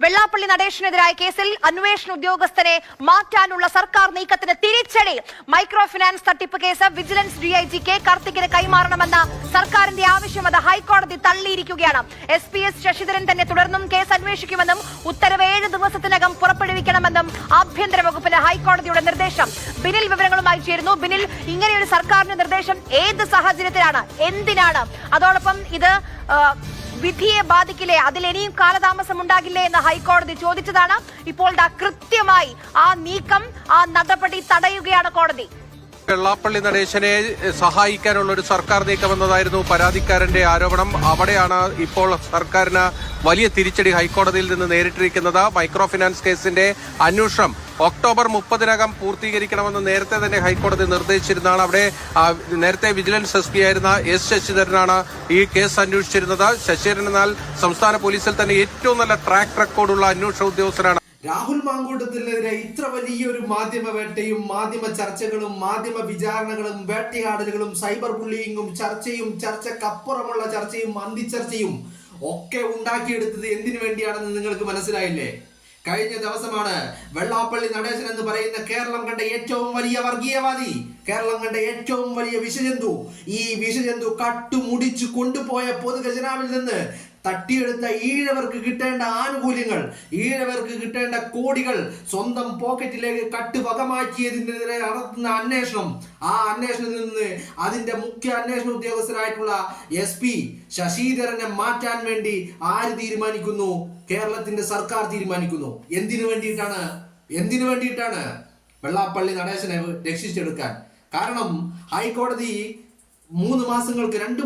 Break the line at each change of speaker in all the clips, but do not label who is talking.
വെള്ളാപ്പള്ളി നടേശനെതിരായ കേസിൽ അന്വേഷണ ഉദ്യോഗസ്ഥരെ മാറ്റാനുള്ള സർക്കാർ നീക്കത്തിന് തിരിച്ചടി. മൈക്രോ ഫിനാൻസ് തട്ടിപ്പ് കേസ് വിജിലൻസ് DIG കെ കാർത്തികിന് കൈമാറണമെന്ന സർക്കാരിന്റെ ആവശ്യം അത് ഹൈക്കോടതി തള്ളിയിരിക്കുകയാണ്. SPS ശശിധരൻ തന്നെ തുടർന്നും കേസ് അന്വേഷിക്കുമെന്നും ഉത്തരവ് 7 ദിവസത്തിനകം പുറപ്പെടുവിക്കണമെന്നും ആഭ്യന്തര വകുപ്പിന് ഹൈക്കോടതിയുടെ നിർദ്ദേശം. ബിനിൽ വിവരങ്ങളുമായി ചേരുന്നു. ബിനിൽ, ഇങ്ങനെയൊരു സർക്കാരിന്റെ നിർദ്ദേശം ഏത് സാഹചര്യത്തിലാണ്, എന്തിനാണ്? അതോടൊപ്പം ഇത് വിധിയെ ബാധിക്കില്ലേ, അതിലിനിയും കാലതാമസം ഉണ്ടാകില്ലേ എന്ന് ഹൈക്കോടതി ചോദിച്ചതാണ്. ഇപ്പോൾ കൃത്യമായി ആ നീക്കം, ആ നടപടി തടയുകയാണ് കോടതി.
വെള്ളാപ്പള്ളി നടേശനെ സഹായിക്കാനുള്ള ഒരു സർക്കാർ നീക്കമെന്നതായിരുന്നു പരാതിക്കാരന്റെ ആരോപണം. അവിടെയാണ് ഇപ്പോൾ സർക്കാരിന് വലിയ തിരിച്ചടി ഹൈക്കോടതിയിൽ നിന്ന് നേരിട്ടിരിക്കുന്നത്. മൈക്രോ ഫിനാൻസ് കേസിന്റെ അന്വേഷണം ഒക്ടോബർ 30-നകം പൂർത്തീകരിക്കണമെന്ന് നേരത്തെ തന്നെ ഹൈക്കോടതി നിർദ്ദേശിച്ചിരുന്നതാണ്. അവിടെ നേരത്തെ വിജിലൻസ് SP ആയിരുന്ന S ശശിധരനാണ് ഈ കേസ് അന്വേഷിച്ചിരുന്നത്. ശശിധരൻ എന്നാൽ സംസ്ഥാന പോലീസിൽ തന്നെ ഏറ്റവും നല്ല ട്രാക്ക് റെക്കോർഡുള്ള അന്വേഷണ ഉദ്യോഗസ്ഥനാണ്.
രാഹുൽ മാങ്കൂട്ടത്തിനെതിരെ ഇത്ര വലിയൊരു മാധ്യമ വേട്ടയും മാധ്യമ ചർച്ചകളും മാധ്യമ വിചാരണകളും വേട്ടയാടലുകളും സൈബർ ബുള്ളിയിങ്ങും ചർച്ചക്കപ്പുറമുള്ള ചർച്ചയും അന്തിച്ചർച്ചയും ഒക്കെ ഉണ്ടാക്കിയെടുത്തത് എന്തിനു വേണ്ടിയാണെന്ന് നിങ്ങൾക്ക് മനസ്സിലായില്ലേ? കഴിഞ്ഞ ദിവസമാണ് വെള്ളാപ്പള്ളി നടേശൻ എന്ന് പറയുന്ന കേരളം കണ്ട ഏറ്റവും വലിയ വർഗീയവാദി, കേരളം കണ്ട ഏറ്റവും വലിയ വിഷജന്തു, ഈ വിഷജന്തു കട്ടുമുടിച്ചു കൊണ്ടുപോയ പൊതുഖജനാവിൽ നിന്ന് തട്ടിയെടുത്ത ഈഴവർക്ക് കിട്ടേണ്ട ആനുകൂല്യങ്ങൾ, ഈഴവർക്ക് കിട്ടേണ്ട കോടികൾ സ്വന്തം പോക്കറ്റിലേക്ക് കട്ടുവകമാക്കിയതിനെതിരെ നടത്തുന്ന അന്വേഷണം. ആ അന്വേഷണത്തിൽ നിന്ന് അതിന്റെ മുഖ്യ അന്വേഷണ ഉദ്യോഗസ്ഥരായിട്ടുള്ള SP ശശിധരനെ മാറ്റാൻ വേണ്ടി ആര് തീരുമാനിക്കുന്നു? കേരളത്തിന്റെ സർക്കാർ തീരുമാനിക്കുന്നു. എന്തിനു വേണ്ടിയിട്ടാണ്? വെള്ളാപ്പള്ളി നടേശനെ രക്ഷിച്ചെടുക്കാൻ. കാരണം ഹൈക്കോടതി 2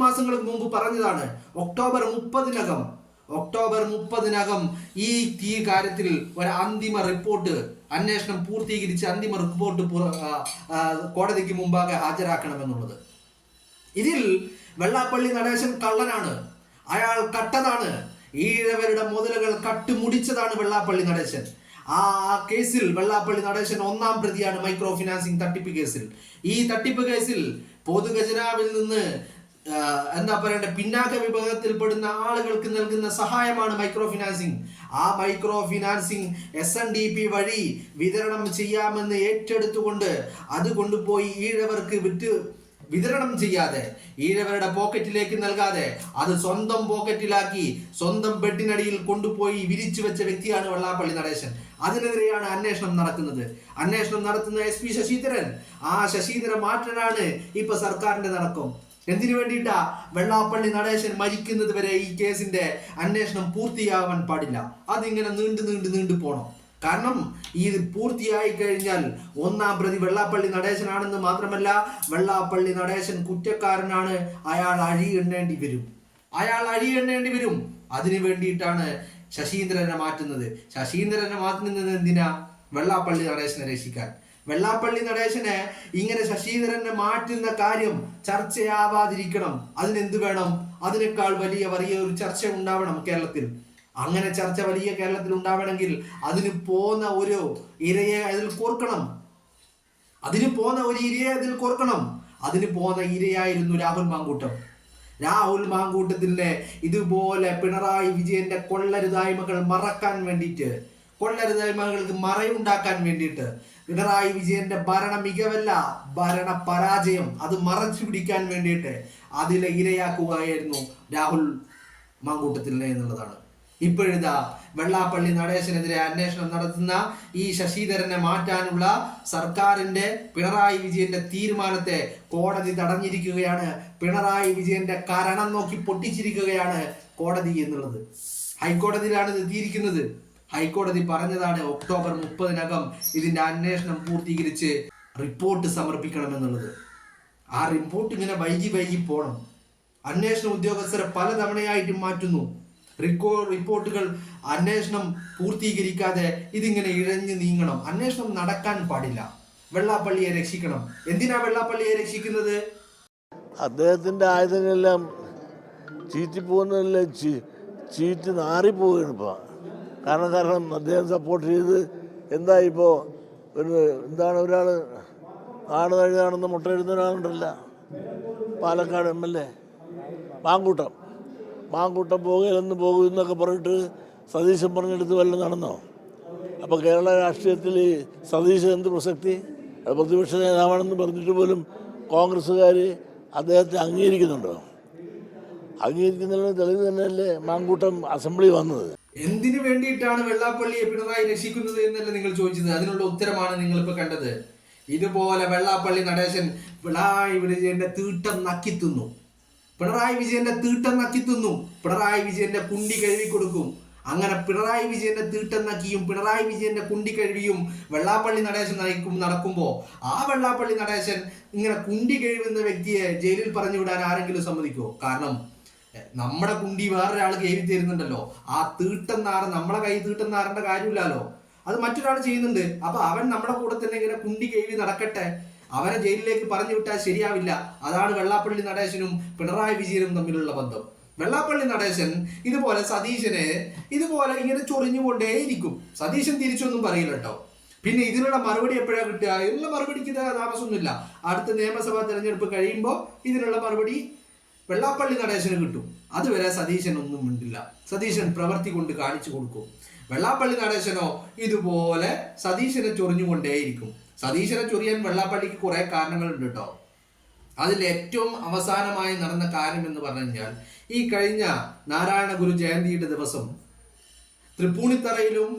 മാസങ്ങൾക്ക് മുമ്പ് പറഞ്ഞതാണ് ഒക്ടോബർ 30-നകം ഈ കാര്യത്തിൽ ഒരു അന്തിമ റിപ്പോർട്ട്, അന്വേഷണം പൂർത്തീകരിച്ച് അന്തിമ റിപ്പോർട്ട് കോടതിക്ക് മുമ്പാകെ ഹാജരാക്കണമെന്നുള്ളത്. ഇതിൽ വെള്ളാപ്പള്ളി നടേശൻ കള്ളനാണ്, അയാൾ കട്ടതാണ്, ഈഴവരുടെ മുതലുകൾ കട്ടുമുടിച്ചതാണ് വെള്ളാപ്പള്ളി നടേശൻ. ആ കേസിൽ വെള്ളാപ്പള്ളി നടേശൻ 1-ാം പ്രതിയാണ് മൈക്രോ ഫിനാൻസിംഗ് തട്ടിപ്പ് കേസിൽ. ഈ തട്ടിപ്പ് കേസിൽ പൊതുഖജനാവിൽ നിന്ന് പിന്നാക്ക വിഭാഗത്തിൽപ്പെടുന്ന ആളുകൾക്ക് നൽകുന്ന സഹായമാണ് മൈക്രോ ഫിനാൻസിംഗ്. ആ മൈക്രോ ഫിനാൻസിംഗ് SNDP വഴി വിതരണം ചെയ്യാമെന്ന് ഏറ്റെടുത്തുകൊണ്ട് അത് കൊണ്ടുപോയി ഈഴവർക്ക് വിതരണം ചെയ്യാതെ, ഈഴവരുടെ പോക്കറ്റിലേക്ക് നൽകാതെ അത് സ്വന്തം പോക്കറ്റിലാക്കി സ്വന്തം ബെഡിനടിയിൽ കൊണ്ടുപോയി വിരിച്ചു വെച്ച വ്യക്തിയാണ് വെള്ളാപ്പള്ളി നടേശൻ. അതിനെതിരെയാണ് അന്വേഷണം നടത്തുന്ന SP ശശിധരൻ. ആ ശശിധരൻ മാറ്റാനാണ് ഇപ്പൊ സർക്കാരിന്റെ നടക്കം. എന്തിനു വേണ്ടിയിട്ടാ? വെള്ളാപ്പള്ളി നടേശൻ മരിക്കുന്നത് വരെ ഈ കേസിന്റെ അന്വേഷണം പൂർത്തിയാവാൻ പാടില്ല. അതിങ്ങനെ നീണ്ടു പോണം. കാരണം ഇത് പൂർത്തിയായി കഴിഞ്ഞാൽ 1-ാം പ്രതി വെള്ളാപ്പള്ളി നടേശനാണെന്ന് മാത്രമല്ല, വെള്ളാപ്പള്ളി നടേശൻ കുറ്റക്കാരനാണ്, അയാൾ അഴിയെണ്ണേണ്ടി വരും. അതിനു വേണ്ടിയിട്ടാണ് ശശീന്ദ്രനെ മാറ്റുന്നത്. എന്തിനാ? വെള്ളാപ്പള്ളി നടേശനെ രക്ഷിക്കാൻ. വെള്ളാപ്പള്ളി നടേശനെ ഇങ്ങനെ ശശീന്ദ്രനെ മാറ്റുന്ന കാര്യം ചർച്ചയാവാതിരിക്കണം. അതിനെന്ത് വേണം? അതിനേക്കാൾ വലിയ ഒരു ചർച്ച ഉണ്ടാവണം കേരളത്തിൽ. അങ്ങനെ ചർച്ച വലിയ കേരളത്തിൽ ഉണ്ടാവണമെങ്കിൽ അതിന് പോന്ന ഒരു ഇരയെ അതിൽ കോർക്കണം. അതിന് പോന്ന ഇരയായിരുന്നു രാഹുൽ മാങ്കൂട്ടത്തിൻ്റെ ഇതുപോലെ പിണറായി വിജയന്റെ കൊള്ളരുതായ്മകൾ മറക്കാൻ വേണ്ടിയിട്ട്, കൊള്ളരുതായ്മകൾക്ക് മറയുണ്ടാക്കാൻ വേണ്ടിയിട്ട്, പിണറായി വിജയന്റെ ഭരണ മികവല്ല ഭരണ പരാജയം അത് മറച്ചു പിടിക്കാൻ വേണ്ടിയിട്ട് അതിലെ ഇരയാക്കുകയായിരുന്നു രാഹുൽ മാങ്കൂട്ടത്തിനെ എന്നുള്ളതാണ്. ഇപ്പോഴിതാ വെള്ളാപ്പള്ളി നടേശനെതിരെ അന്വേഷണം നടത്തുന്ന ഈ ശശിധരനെ മാറ്റാനുള്ള സർക്കാരിന്റെ പിണറായി വിജയന്റെ തീരുമാനത്തെ കോടതി തടഞ്ഞിരിക്കുകയാണ്. പിണറായി വിജയന്റെ കരണം നോക്കി പൊട്ടിച്ചിരിക്കുകയാണ് കോടതി എന്നുള്ളത്. ഹൈക്കോടതിയിലാണ് ഇത് എത്തിയിരിക്കുന്നത്. ഹൈക്കോടതി പറഞ്ഞതാണ് ഒക്ടോബർ 30-നകം ഇതിന്റെ അന്വേഷണം പൂർത്തീകരിച്ച് റിപ്പോർട്ട് സമർപ്പിക്കണമെന്നുള്ളത്. ആ റിപ്പോർട്ട് ഇങ്ങനെ വൈകി പോണം. അന്വേഷണ ഉദ്യോഗസ്ഥരെ പലതവണയായിട്ട് മാറ്റുന്നു. റിപ്പോർട്ടുകൾ അന്വേഷണം പൂർത്തീകരിക്കാതെ ഇതിങ്ങനെ ഇഴഞ്ഞു നീങ്ങണം. അന്വേഷണം നടക്കാൻ പാടില്ല. വെള്ളാപ്പള്ളിയെ രക്ഷിക്കണം. എന്തിനാ വെള്ളാപ്പള്ളിയെ രക്ഷിക്കുന്നത്?
അദ്ദേഹത്തിന്റെ ആയുധങ്ങളെല്ലാം ചീറ്റിപ്പോകുന്നതെല്ലാം ചീറ്റ് നാറിപ്പോവുകയാണ് ഇപ്പോൾ. കാരണം അദ്ദേഹം സപ്പോർട്ട് ചെയ്ത് എന്തായിപ്പോൾ ഒരാൾ ആണ് തഴുതാണെന്ന് മുട്ടയിടുന്ന ഒരാളുണ്ടല്ല, പാലക്കാട് MLA മാങ്കൂട്ടം പോകുകയെന്ന് പോകുമെന്നൊക്കെ പറഞ്ഞിട്ട് സതീശൻ പറഞ്ഞെടുത്ത് വല്ലതും നടന്നോ? അപ്പോൾ കേരള രാഷ്ട്രീയത്തിൽ സതീശൻ എന്ത് പ്രസക്തി? അത് പ്രതിപക്ഷ നേതാവാണെന്ന് പറഞ്ഞിട്ട് പോലും കോൺഗ്രസ്സുകാർ അദ്ദേഹത്തെ അംഗീകരിക്കുന്നുണ്ടോ? അംഗീകരിക്കുന്നതിന് തെളിവ് തന്നെയല്ലേ മാങ്കൂട്ടം അസംബ്ലി വന്നത്.
എന്തിനു വേണ്ടിയിട്ടാണ് വെള്ളാപ്പള്ളിയെ പിണറായി രക്ഷിക്കുന്നത് എന്നല്ല നിങ്ങൾ ചോദിച്ചത്. അതിനുള്ള ഉത്തരമാണ് നിങ്ങളിപ്പോൾ കണ്ടത്. ഇതുപോലെ വെള്ളാപ്പള്ളി നടേശൻ പിണറായി വിജയന്റെ തീട്ടം നക്കിത്തുന്നു. പിണറായി വിജയന്റെ തീട്ടം നക്കിത്തുന്നു. പിണറായി വിജയന്റെ കുണ്ടി കഴുകി കൊടുക്കും. അങ്ങനെ പിണറായി വിജയന്റെ തീട്ടം നക്കിയും പിണറായി വിജയന്റെ കുണ്ടി കഴുകിയും വെള്ളാപ്പള്ളി നടേശൻ നടക്കുമ്പോൾ ആ വെള്ളാപ്പള്ളി നടേശൻ ഇങ്ങനെ കുണ്ടി കഴിവുന്ന വ്യക്തിയെ ജയിലിൽ പറഞ്ഞു വിടാൻ ആരെങ്കിലും സമ്മതിക്കുമോ? കാരണം നമ്മുടെ കുണ്ടി വേറൊരാൾ കയറി തരുന്നുണ്ടല്ലോ. ആ തീട്ടം നാറ് നമ്മളെ കൈ തീട്ടം നാറേണ്ട കാര്യമില്ലല്ലോ, അത് മറ്റൊരാൾ ചെയ്യുന്നുണ്ട്. അപ്പൊ അവൻ നമ്മുടെ കൂടെ തന്നെ ഇങ്ങനെ കുണ്ടി കഴുകി നടക്കട്ടെ, അവനെ ജയിലിലേക്ക് പറഞ്ഞു വിട്ടാൽ ശരിയാവില്ല. അതാണ് വെള്ളാപ്പള്ളി നടേശനും പിണറായി വിജയനും തമ്മിലുള്ള ബന്ധം. വെള്ളാപ്പള്ളി നടേശൻ ഇതുപോലെ സതീശനെ ഇതുപോലെ ഇങ്ങനെ ചൊറിഞ്ഞുകൊണ്ടേയിരിക്കും. സതീശൻ തിരിച്ചൊന്നും പറയില്ല കേട്ടോ. പിന്നെ ഇതിനുള്ള മറുപടി എപ്പോഴാണ് കിട്ടുക? ഇതിനുള്ള മറുപടിക്ക് താമസമൊന്നുമില്ല. അടുത്ത നിയമസഭാ തെരഞ്ഞെടുപ്പ് കഴിയുമ്പോൾ ഇതിനുള്ള മറുപടി വെള്ളാപ്പള്ളി നടേശന് കിട്ടും. അതുവരെ സതീശൻ ഒന്നും മിണ്ടില്ല. സതീശൻ പ്രവൃത്തി കൊണ്ട് കാണിച്ചു കൊടുക്കും. വെള്ളാപ്പള്ളി നടേശനോ ഇതുപോലെ സതീശനെ ചൊറിഞ്ഞുകൊണ്ടേയിരിക്കും. സതീശനെ ചൊറിയാൻ വെള്ളാപ്പള്ളിക്ക് കുറെ കാരണങ്ങളുണ്ട് കേട്ടോ. അതിൽ ഏറ്റവും അവസാനമായി നടന്ന കാര്യം എന്ന് പറഞ്ഞു കഴിഞ്ഞാൽ, ഈ കഴിഞ്ഞ നാരായണ ഗുരു ജയന്തിയുടെ ദിവസം തൃപ്പൂണിത്തറയിലും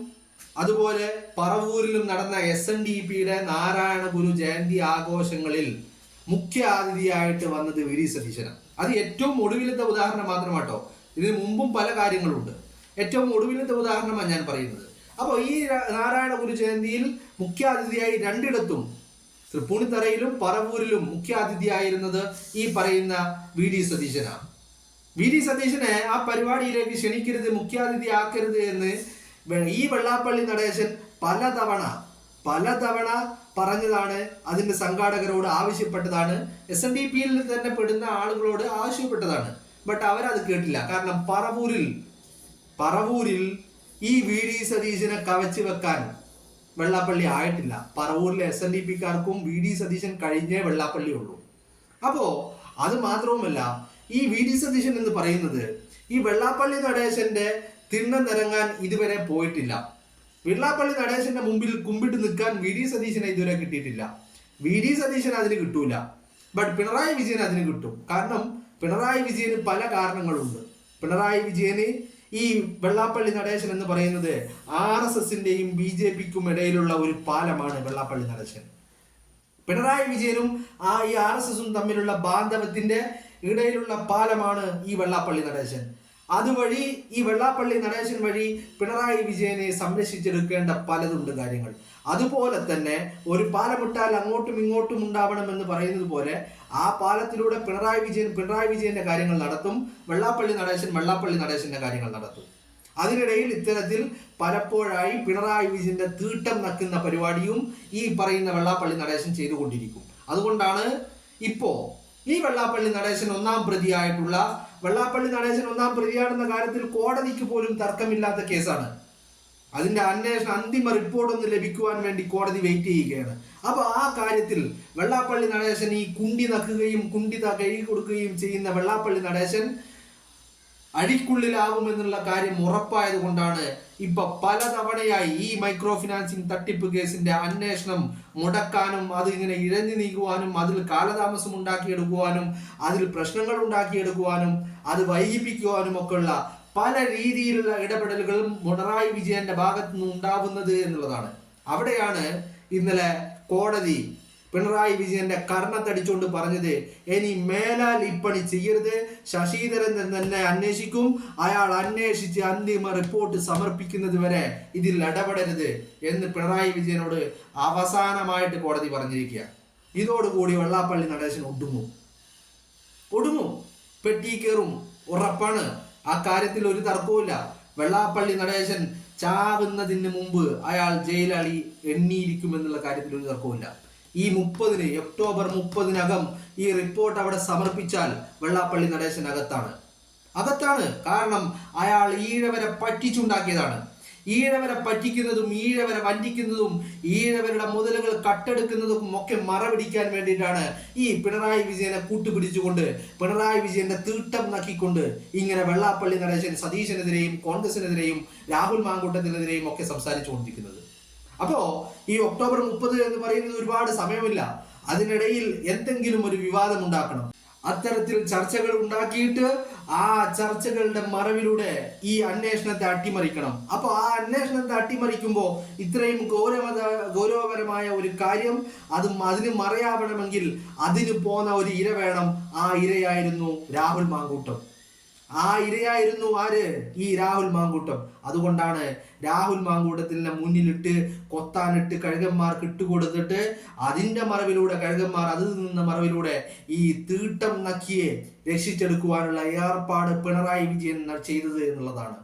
അതുപോലെ പറവൂരിലും നടന്ന SNDPയുടെ നാരായണ ഗുരു ജയന്തി ആഘോഷങ്ങളിൽ മുഖ്യ അതിഥിയായിട്ട് വന്നത് വി ഡി സതീശനാണ്. അത് ഏറ്റവും ഒടുവിലത്തെ ഉദാഹരണം മാത്രമാട്ടോ. ഇതിന് മുമ്പും പല കാര്യങ്ങളുണ്ട്. ഏറ്റവും ഒടുവിലത്തെ ഉദാഹരണമാണ് ഞാൻ പറയുന്നത്. അപ്പോൾ ഈ നാരായണ ഗുരു ജയന്തിയിൽ മുഖ്യാതിഥിയായി രണ്ടിടത്തും തൃപ്പൂണിത്തറയിലും പറവൂരിലും മുഖ്യാതിഥിയായിരുന്നത് ഈ പറയുന്ന വി ഡി സതീശനാണ്. വി ഡി സതീശനെ ആ പരിപാടിയിലേക്ക് ക്ഷണിക്കരുത്, മുഖ്യാതിഥി ആക്കരുത് എന്ന് ഈ വെള്ളാപ്പള്ളി നടേശൻ പലതവണ പറഞ്ഞതാണ്. അതിന്റെ സംഘാടകരോട് ആവശ്യപ്പെട്ടതാണ്. SNDPയിൽ തന്നെ പെടുന്ന ആളുകളോട് ആവശ്യപ്പെട്ടതാണ്. ബട്ട് അവരത് കേട്ടില്ല. കാരണം പറവൂരിൽ ഈ വി ഡി സതീശനെ കവച്ചു വെക്കാൻ വെള്ളാപ്പള്ളി ആയിട്ടില്ല. പറവൂരിലെ SNDPക്കാർക്കും വി ഡി സതീശൻ കഴിഞ്ഞേ വെള്ളാപ്പള്ളി ഉള്ളൂ. അപ്പോ അത് മാത്രവുമല്ല, ഈ വി ഡി സതീശൻ എന്ന് പറയുന്നത് ഈ വെള്ളാപ്പള്ളി നടേശന്റെ തിണ്ണം നിറങ്ങാൻ ഇതുവരെ പോയിട്ടില്ല. വെള്ളാപ്പള്ളി നടേശന്റെ മുമ്പിൽ കുമ്പിട്ട് നിൽക്കാൻ വി ഡി സതീശനെ ഇതുവരെ കിട്ടിയിട്ടില്ല. വി ഡി സതീശൻ അതിന് കിട്ടൂല. ബട്ട് പിണറായി വിജയൻ അതിന് കിട്ടും. കാരണം പിണറായി വിജയന് പല കാരണങ്ങളുണ്ട്. പിണറായി വിജയന് ഈ വെള്ളാപ്പള്ളി നടേശൻ എന്ന് പറയുന്നത് RSSന്റെയും BJPക്കും ഇടയിലുള്ള ഒരു പാലമാണ് വെള്ളാപ്പള്ളി നടേശൻ. പിണറായി വിജയനും ഈ RSSും തമ്മിലുള്ള ബാന്ധവത്തിന്റെ ഇടയിലുള്ള പാലമാണ് ഈ വെള്ളാപ്പള്ളി നടേശൻ. അതുവഴി ഈ വെള്ളാപ്പള്ളി നടേശൻ വഴി പിണറായി വിജയനെ സംരക്ഷിച്ചെടുക്കേണ്ട പലതുണ്ട് കാര്യങ്ങൾ. അതുപോലെ തന്നെ ഒരു പാലമിട്ടാൽ അങ്ങോട്ടും ഇങ്ങോട്ടും ഉണ്ടാവണമെന്ന് പറയുന്നത് പോലെ ആ പാലത്തിലൂടെ പിണറായി വിജയന്റെ കാര്യങ്ങൾ നടത്തും, വെള്ളാപ്പള്ളി നടേശന്റെ കാര്യങ്ങൾ നടത്തും. അതിനിടയിൽ ഇത്തരത്തിൽ പലപ്പോഴായി പിണറായി വിജയന്റെ തീട്ടം നക്കുന്ന പരിപാടിയും ഈ പറയുന്ന വെള്ളാപ്പള്ളി നടേശൻ ചെയ്തുകൊണ്ടിരിക്കും. അതുകൊണ്ടാണ് ഇപ്പോ ഈ വെള്ളാപ്പള്ളി നടേശൻ ഒന്നാം പ്രതിയാണെന്ന കാര്യത്തിൽ കോടതിക്ക് പോലും തർക്കമില്ലാത്ത കേസാണ്. അതിന്റെ അന്വേഷണം അന്തിമ റിപ്പോർട്ട് ഒന്ന് ലഭിക്കുവാൻ വേണ്ടി കോടതി വെയിറ്റ് ചെയ്യുകയാണ്. അപ്പൊ ആ കാര്യത്തിൽ വെള്ളാപ്പള്ളി നടേശൻ ഈ കുണ്ടി നക്കുകയും കഴുകി കൊടുക്കുകയും ചെയ്യുന്ന വെള്ളാപ്പള്ളി നടേശൻ അഴിക്കുള്ളിലാവുമെന്നുള്ള കാര്യം ഉറപ്പായത് കൊണ്ടാണ് ഇപ്പൊ പലതവണയായി ഈ മൈക്രോ ഫിനാൻസിങ് തട്ടിപ്പ് കേസിന്റെ അന്വേഷണം മുടക്കാനും അത് ഇങ്ങനെ ഇഴഞ്ഞു നീക്കുവാനും അതിൽ കാലതാമസം ഉണ്ടാക്കിയെടുക്കുവാനും അതിൽ പ്രശ്നങ്ങൾ ഉണ്ടാക്കിയെടുക്കുവാനും അത് വൈകിപ്പിക്കുവാനും ഒക്കെയുള്ള പല രീതിയിലുള്ള ഇടപെടലുകളും പിണറായി വിജയന്റെ ഭാഗത്തു നിന്ന് ഉണ്ടാവുന്നത് എന്നുള്ളതാണ്. അവിടെയാണ് ഇന്നലെ കോടതി പിണറായി വിജയന്റെ കർണത്തടിച്ചുകൊണ്ട് പറഞ്ഞത്, ഇനി മേലാൽ ഇപ്പണി ചെയ്യരുത്, ശശിധരൻ തന്നെ അന്വേഷിക്കും, അയാൾ അന്വേഷിച്ച് അന്തിമ റിപ്പോർട്ട് സമർപ്പിക്കുന്നത് വരെ ഇതിൽ ഇടപെടരുത് എന്ന് പിണറായി വിജയനോട് അവസാനമായിട്ട് കോടതി പറഞ്ഞിരിക്കുക. ഇതോടുകൂടി വെള്ളാപ്പള്ളി നടേശൻ ഒടുങ്ങും, പെട്ടി കയറും, ഉറപ്പാണ്. ആ കാര്യത്തിൽ ഒരു തർക്കവുമില്ല. വെള്ളാപ്പള്ളി നടേശൻ ചാവുന്നതിന് മുമ്പ് അയാൾ ജയിലാളി എണ്ണിയിരിക്കുമെന്നുള്ള കാര്യത്തിൽ ഒരു തർക്കവുമില്ല. ഈ ഒക്ടോബർ 30-നകം ഈ റിപ്പോർട്ട് അവിടെ സമർപ്പിച്ചാൽ വെള്ളാപ്പള്ളി നടേശൻ അകത്താണ്. കാരണം അയാൾ ഈഴവരെ പറ്റിച്ചുണ്ടാക്കിയതാണ്. ഈഴവരെ പറ്റിക്കുന്നതും ഈഴവരെ വഞ്ചിക്കുന്നതും ഈഴവരുടെ മുതലുകൾ കട്ടെടുക്കുന്നതും ഒക്കെ മറപിടിക്കാൻ വേണ്ടിയിട്ടാണ് ഈ പിണറായി വിജയനെ കൂട്ടുപിടിച്ചുകൊണ്ട് പിണറായി വിജയന്റെ തീട്ടം നക്കിക്കൊണ്ട് ഇങ്ങനെ വെള്ളാപ്പള്ളി നടേശൻ സതീശനെതിരെയും കോൺഗ്രസിനെതിരെയും രാഹുൽ മാങ്കൂട്ടത്തിനെതിരെയും ഒക്കെ സംസാരിച്ചുകൊണ്ടിരിക്കുന്നത്. അപ്പോ ഈ ഒക്ടോബർ 30 എന്ന് പറയുന്നത് ഒരുപാട് സമയമില്ല. അതിനിടയിൽ എന്തെങ്കിലും ഒരു വിവാദം ഉണ്ടാക്കണം. അത്തരത്തിൽ ചർച്ചകൾ ഉണ്ടാക്കിയിട്ട് ആ ചർച്ചകളുടെ മറവിലൂടെ ഈ അന്വേഷണത്തെ അട്ടിമറിക്കണം. അപ്പൊ ആ അന്വേഷണത്തെ അട്ടിമറിക്കുമ്പോൾ ഇത്രയും ഗൗരവപരമായ ഒരു കാര്യം അതിന് മറയാവണമെങ്കിൽ അതിന് പോന്ന ഒരു ഇര വേണം. ആ ഇരയായിരുന്നു രാഹുൽ മാങ്കൂട്ടം. ആ ഇരയായിരുന്നു ആര്? ഈ രാഹുൽ മാങ്കൂട്ടം. അതുകൊണ്ടാണ് രാഹുൽ മാങ്കൂട്ടത്തിനെ മുന്നിലിട്ട് കൊത്താനിട്ട് കഴുകന്മാർക്ക് ഇട്ടുകൊടുത്തിട്ട് അതിൻ്റെ മറവിലൂടെ കഴുകന്മാർ അതിൽ നിന്ന മറവിലൂടെ ഈ തീട്ടം നക്കിയെ രക്ഷിച്ചെടുക്കുവാനുള്ള ഏർപ്പാട് പിണറായി വിജയൻ ചെയ്തത് എന്നുള്ളതാണ്.